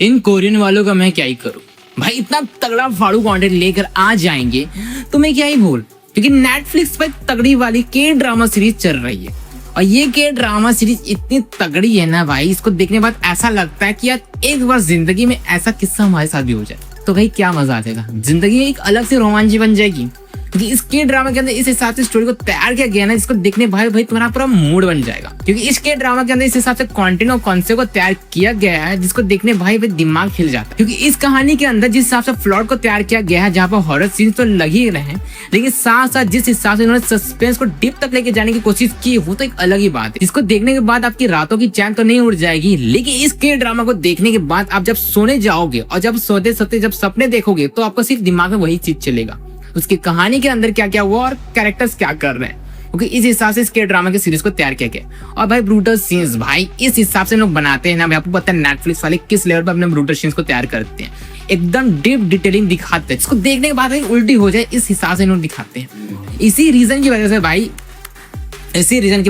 इन Korean वालों का मैं क्या ही करूं भाई, इतना तगड़ा फाड़ू कंटेंट लेकर आ जाएंगे तो मैं क्या ही बोल, क्योंकि नेटफ्लिक्स पर तगड़ी वाली के ड्रामा सीरीज चल रही है। और ये के ड्रामा सीरीज इतनी तगड़ी है ना भाई, इसको देखने के बाद ऐसा लगता है कि यार एक बार जिंदगी में ऐसा किस्सा हमारे साथ भी हो जाए तो भाई क्या मजा आ जाएगा, जिंदगी में एक अलग से रोमांच बन जाएगी। क्योंकि इस के ड्रामा के अंदर इस हिसाब से स्टोरी को तैयार किया गया ना, जिसको देखने भाई तुम्हारा पूरा मूड बन जाएगा। क्योंकि इस के ड्रामा के अंदर इस हिसाब से कंटेंट और कॉन्सेप्ट को तैयार किया गया है जिसको देखने भाई दिमाग खिल जाता है। क्योंकि इस कहानी के अंदर जिस हिसाब से प्लॉट को तैयार किया गया है, जहाँ पर हॉरर सीन तो लग ही रहे हैं, लेकिन साथ साथ जिस हिसाब से उन्होंने सस्पेंस को डीप तक लेके जाने की कोशिश की, वो तो एक अलग ही बात है। इसको देखने के बाद आपकी रातों की चैन तो नहीं उड़ जाएगी, लेकिन इस के ड्रामा को देखने के बाद आप जब सोने जाओगे और जब सोते सोते जब सपने देखोगे तो आपको सिर्फ दिमाग में वही चीज चलेगा, उसकी कहानी के अंदर क्या क्या हुआ और कैरेक्टर्स क्या कर रहे हैं। क्योंकि इस हिसाब से इसके ड्रामा की सीरीज को तैयार किया गया। और भाई ब्रूटल सीन्स भाई इस हिसाब से लोग बनाते हैं ना भाई, आपको पता है नेटफ्लिक्स वाले किस लेवल पर अपने ब्रूटल सीन्स को तैयार करते हैं, एकदम डीप डिटेलिंग दिखाते हैं, जिसको देखने के बाद भाई उल्टी हो जाए इस हिसाब से इन्होंने दिखाते हैं। इसी रीजन की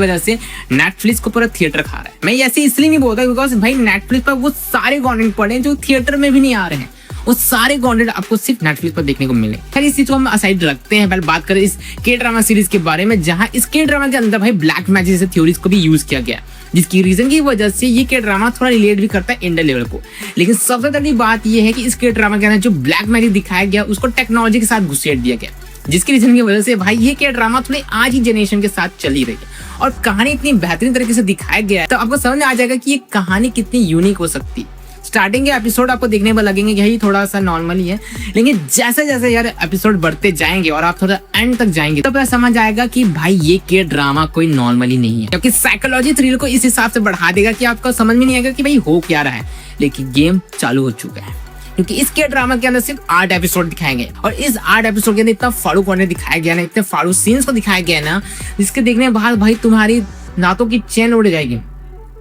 वजह से नेटफ्लिक्स को पूरा थिएटर खा रहा है। मैं ऐसे इसलिए नहीं बोलता बिकॉज भाई नेटफ्लिक्स पर वो सारे कंटेंट पड़े हैं जो थिएटर में भी नहीं आ रहे हैं, वो सारे कंटेंट आपको सिर्फ नेटफ्लिक्स पर देखने को मिले। खैर इस चीज को हम असाइड रखते हैं, पहले बात करें इस के ड्रामा सीरीज के बारे में, जहां इस के ड्रामा के अंदर भाई ब्लैक मैजिक जैसे थ्योरीज को भी यूज किया गया, जिसकी रीजन की वजह से ये के ड्रामा थोड़ा रिलेट भी करता है इंडियन लेवल को। लेकिन सबसे बड़ी बात ये है कि इस के ड्रामा के अंदर जो ब्लैक मैजिक दिखाया गया उसको टेक्नोलॉजी के साथ घुसेड़ दिया गया, जिसकी रीजन की वजह से भाई ये के ड्रामा थोड़ी आज ही जनरेशन के साथ चली रही है। और कहानी इतनी बेहतरीन तरीके से दिखाया गया है तो आपको समझ में आ जाएगा कि ये कहानी कितनी यूनिक हो सकती है। स्टार्टिंग के एपिसोड आपको देखने में लगेंगे कि यही थोड़ा सा नॉर्मल ही है, लेकिन जैसे जैसे यार एपिसोड बढ़ते जाएंगे और आप थोड़ा एंड तक जाएंगे तो पता समझ आएगा कि भाई ये के ड्रामा कोई नॉर्मल ही नहीं है। क्योंकि साइकोलॉजी थ्रिल को इस हिसाब से बढ़ा देगा कि आपको समझ में नहीं आएगा कि भाई हो क्या रहा है, लेकिन गेम चालू हो चुका है। क्योंकि इस के ड्रामा के अंदर सिर्फ 8 एपिसोड दिखाएंगे और इस 8 एपिसोड के अंदर इतना फाड़ू कंटेंट दिखाया गया ना, इतने फाड़ू सीन्स को दिखाया गया ना, जिसके देखने के बाद भाई तुम्हारी नातों की चैन उड़ जाएगी।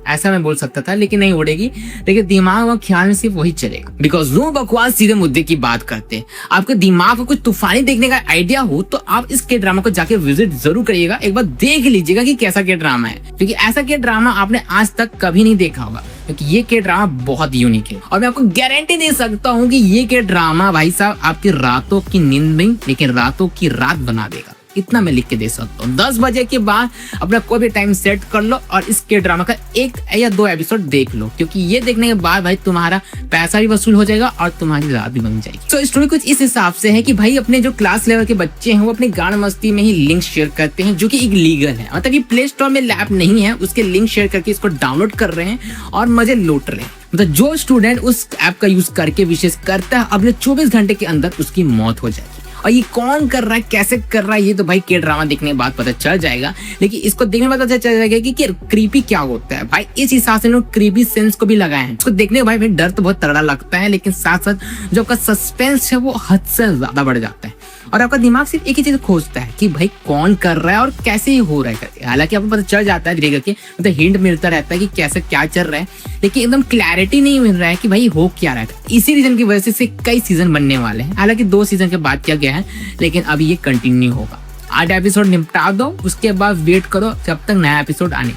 ऐसा मैं बोल सकता था लेकिन नहीं उड़ेगी, लेकिन दिमाग और ख्याल में सिर्फ वही चलेगा। बिकॉज नो बकवास सीधे मुद्दे की बात करते हैं, आपके दिमाग को कुछ तूफानी देखने का आइडिया हो तो आप इस के ड्रामा को जाके विजिट जरूर करिएगा, एक बार देख लीजिएगा कि कैसा के ड्रामा है। क्योंकि ऐसा के ड्रामा आपने आज तक कभी नहीं देखा होगा, क्योंकि ये के ड्रामा बहुत यूनिक है। और मैं आपको गारंटी दे सकता हूँ कि ये के ड्रामा भाई साहब आपकी रातों की नींद नहीं लेकिन रातों की रात बना देगा, इतना मैं लिख के दे सकता हूँ। 10 बजे के बाद अपना कोई भी टाइम सेट कर लो और इस के ड्रामा का 1 या 2 एपिसोड देख लो, क्योंकि ये देखने के बाद भाई तुम्हारा पैसा भी वसूल हो जाएगा और तुम्हारी रात भी बन जाएगी। तो स्टोरी कुछ इस हिसाब से है कि भाई अपने जो क्लास लेवल के बच्चे हैं वो अपने गांड मस्ती में ही लिंक शेयर करते हैं, जो कि इलीगल है। मतलब कि प्ले स्टोर में ऐप नहीं है, उसके लिंक शेयर करके इसको डाउनलोड कर रहे हैं और मजे लूट रहे हैं। मतलब जो स्टूडेंट उस ऐप का यूज करके विशेष करता है अगले 24 घंटे के अंदर उसकी मौत हो जाएगी। और ये कौन कर रहा है, कैसे कर रहा है, ये तो भाई के ड्रामा देखने के बाद पता चल जाएगा। लेकिन इसको देखने के बाद पता चल जाएगा कि क्रीपी क्या होता है। भाई इस हिसाब से लोग क्रीपी सेंस को भी लगाए हैं। इसको देखने के भाई डर तो बहुत तगड़ा लगता है, लेकिन साथ साथ जो आपका सस्पेंस है वो हद से ज्यादा बढ़ जाता है और आपका दिमाग सिर्फ एक ही चीज खोजता है कि भाई कौन कर रहा है और कैसे हो रहा है करके। हालांकि आपको पता चल जाता है धीरे करके, मतलब हिंट मिलता रहता है कि कैसे क्या चल रहा है, लेकिन एकदम क्लैरिटी नहीं मिल रहा है कि भाई हो क्या रहा है। इसी रीजन की वजह से कई सीजन बनने वाले हैं। हालांकि 2 सीजन के बाद किया गया है, लेकिन अभी ये कंटिन्यू होगा। 8 एपिसोड निपटा दो, उसके बाद वेट करो जब तक नया एपिसोड आने।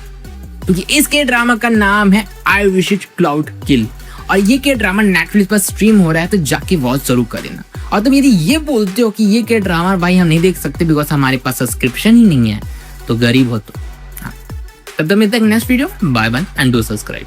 क्योंकि इसके ड्रामा का नाम है आई विश इट क्लाउड किल और ये के ड्रामा नेटफ्लिक्स पर स्ट्रीम हो रहा है, तो जाके वॉच जरूर कर देना। और तुम यदि ये बोलते हो कि ये के ड्रामा भाई हम नहीं देख सकते बिकॉज हमारे पास सब्सक्रिप्शन ही नहीं है, तो गरीब हो तो। हाँ, तब तक मिलते हैं next video. Bye bye and do subscribe.